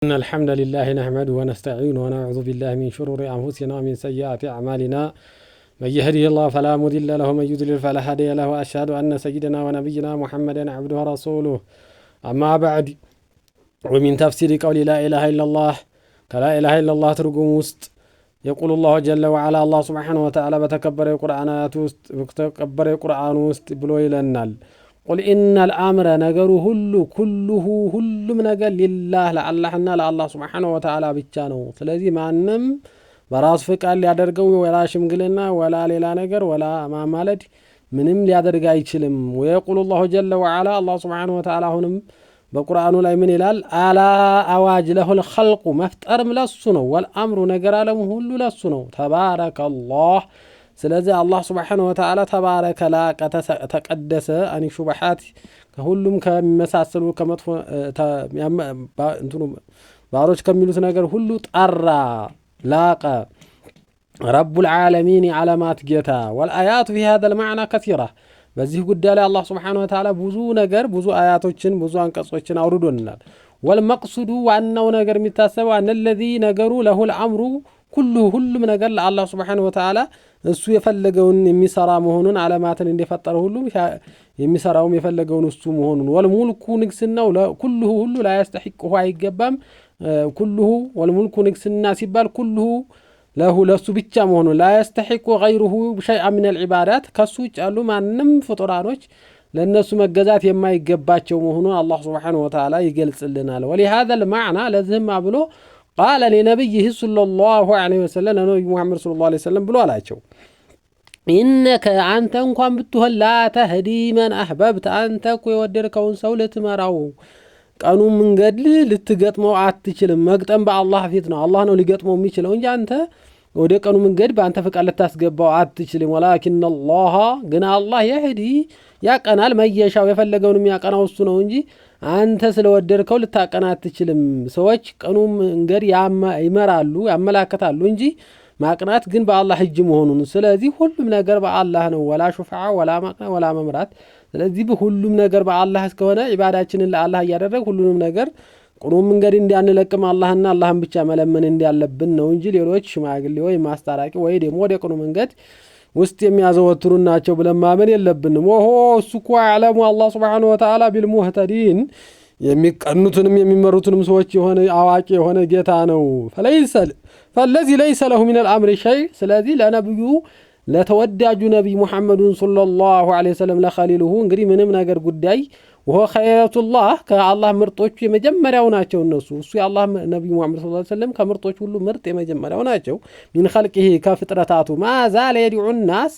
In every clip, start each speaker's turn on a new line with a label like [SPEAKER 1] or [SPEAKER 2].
[SPEAKER 1] إن الحمد لله نحمده ونستعينه ونعوذ بالله من شرور أنفسنا ومن سيئات أعمالنا من يهده الله فلا مضل له ومن يضلل فلا هادي له وأشهد أن سيدنا ونبينا محمدا عبده ورسوله أما بعد ومن تفسير قول لا إله إلا الله كلا إله إلا الله ترجم وسط يقول الله جل وعلا الله سبحانه وتعالى بتكبر القرآنات وسط بتكبر القرآن وسط بلو يلنال قل إن الأمر نجر كله من نجر لله لعلهنا لله سبحانه وتعالى بيتشانو ስለዚህ ማንም በራሱ ፍቃድ ሊያደርገው ወላ ሽምግልና ወላ ሌላ ነገር ወላ ማማለድ ምንም ሊያደርግ አይችልም ويقول الله جل وعلا الله سبحانه وتعالى አሁንም በቁርአኑ ላይ ምን ይላል አላ አዋጅ ለሁል ኸልቁ መፍጠርም ለሱ ነው ወልአምሩ ነገር ዓለም ሁሉ ለሱ ነው ተባረከላህ ስለዚህ አላህ Subhanahu Wa Ta'ala ተባረከ ላቀ ተቀደሰ አኒ ሹብሃት ከሁሉም ከመሳሰሉ ከመጥፎ እንትኑ ባሮች ከሚሉት ነገር ሁሉ ጠራ ላቀ رب العالمين علامات ጌታ والآيات في هذا المعنى كثيرة በዚህ ጉዳይ ላይ አላህ Subhanahu Wa Ta'ala ብዙ ነገር ብዙ አያቶችን ብዙ አንቀጾችን አውርዶናል والمقصود ዋናው ነገር የሚታሰበው ان الذي ነገሩ له الامر ሁሉም ነገር ለአላህ Subhanahu Wa Ta'ala እሱ የፈለገውን የሚሰራ መሆኑን ዓለማትን እንደፈጠረ ሁሉ የሚሰራውም የፈለገውን እሱ መሆኑን ወልሙልኩ ንግስናው ሁሉ لا يستحقه አይገባም ኩሉ ወልሙልኩ ንግስና ሲባል ኩሉ ለሱ ብቻ መሆኑን لا يستحق غيره شيئا من العبادات ከሱ ውጭ ያሉ ማንም ፍጡራኖች ለነሱ መገዛት የማይገባቸው መሆኑን አላህ Subhanahu Wa Ta'ala ይገልጽልናል ولهذا المعنى لازم ብሎ قال لنبيه صلى الله عليه وسلم نبي محمد صلى الله عليه وسلم ብሎ አላቸው إنك أنت እንኳን ብትሆን لا تهدي من أحببت أنت እኮ የወደድከውን ሰው ልትመራው ቀኑ መንገድ ልትገጥመው አትችልም መግጠም በአላህ ፊት ነው አላህ ነው ሊገጥመው የሚችለው እንጂ አንተ ወደ ቀኑ መንገድ በአንተ ፍቃድ ልታስገባው አትችልም ولكن الله ግን አላህ يهدي ያቀናል መየሻው የፈለገውን የሚያቀናው እሱ ነው እንጂ አንተ ስለወደድከው ልታቀና አትችልም ሰዎች ቀኑ መንገድ ይመራሉ ያመላከታሉ እንጂ ማቅናት ግን በአላህ እጅ መሆኑን ስለዚህ ሁሉም ነገር በአላህ ነው ወላ ሹፋዓ ወላ ማቅና ወላ መምራት ስለዚህ ሁሉም ነገር በአላህ እስከሆነ ኢባዳችንን ለአላህ ያደረግ ሁሉንም ነገር ቀኑ መንገድ እንዲያንለቅም አላህና አላህን ብቻ መለመን እንዲያለብን ነው እንጂ ሌሎች ሽማግሌ ወይ ማስተራቂ ወይ ደግሞ ወደ ቀኑ መንገድ ውስጥ የሚያዘወትሩን ናቸው ብለን ማመን የለብንም ወሆ እሱኮ ዓለሙ አላህ Subhanahu Wa Ta'ala بالمهتدين የሚቀኑትንም የሚመሩትንም ሰዎች የሆነ አዋቂ የሆነ ጌታ ነው فالذي ليس له من الامر شيء ስለዚህ ለነብዩ ለተወዳጁ ነብይ ሙሐመድ ሰለላሁ ዐለይሂ ወሰለም ለኸሊሉሁ እንግዲህ ምንም ነገር ጉዳይ وهو خيرة الله ከአላህ ምርጦች የመጀመሪያው ናቸው እነሱ እሱ የአላህ ነብይ ሙሐመድ ሰለላሁ ዐለይሂ ወሰለም ከምርጦች ሁሉ ምርጥ የመጀመሪያው ናቸው من خلقه ከፍጥረታቱ ما زال يدعو الناس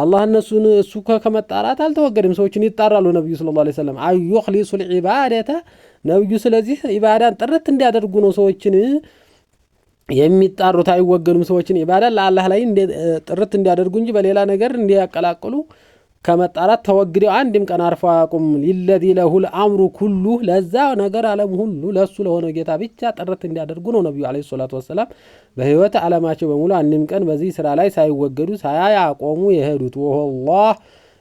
[SPEAKER 1] አላህ እነሱን እሱ ከመጣራት አልተወገደም ሰዎችን ይጣራሉ ነብዩ ሰለላሁ ዐለይሂ ወሰለም አዩخلص العباده ነብዩ ስለዚህ ኢባዳን ጥርት እንዲያደርጉ ነው ሰዎችን የሚጣሩት አይወገኑም ሰዎችን ኢባዳ ለአላህ ላይ ጥርት እንዲያደርጉ እንጂ በሌላ ነገር እንዲያቀላቅሉ ከመጣራት ተወግደው አንድም ቀን አርፈው አያውቁም للذي له الامر كله ለዛ ነገር ዓለም ሁሉ ለሱ ለሆነ ጌታ ብቻ ጥርት እንዲያደርጉ ነው ነብዩ አለይሂ ሰላቱ ወሰለም በህይወት ዓለማቸው በሙሉ አንድም ቀን በዚህ ስራ ላይ ሳይወገዱ ሳያቆሙ የሄዱት ወላህ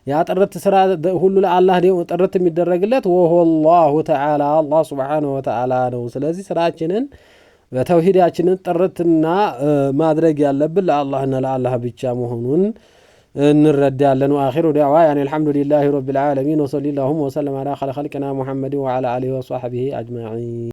[SPEAKER 1] ያ ጥርት ስራ ሁሉ ለአላህ ጥርት የሚደረግለት ወላሁ ተዓላ አላህ Subhanahu Wa Ta'ala ነው ስለዚህ ስራችንን በተውሂዳችንን ጥርትና ማድረግ ያለብን ለአላህና ለአላህ ብቻ መሆኑን እንረዳለን واخر دعوانا يعني الحمد لله رب العالمين وصلى الله وسلم على خلقنا محمد وعلى اله وصحبه اجمعين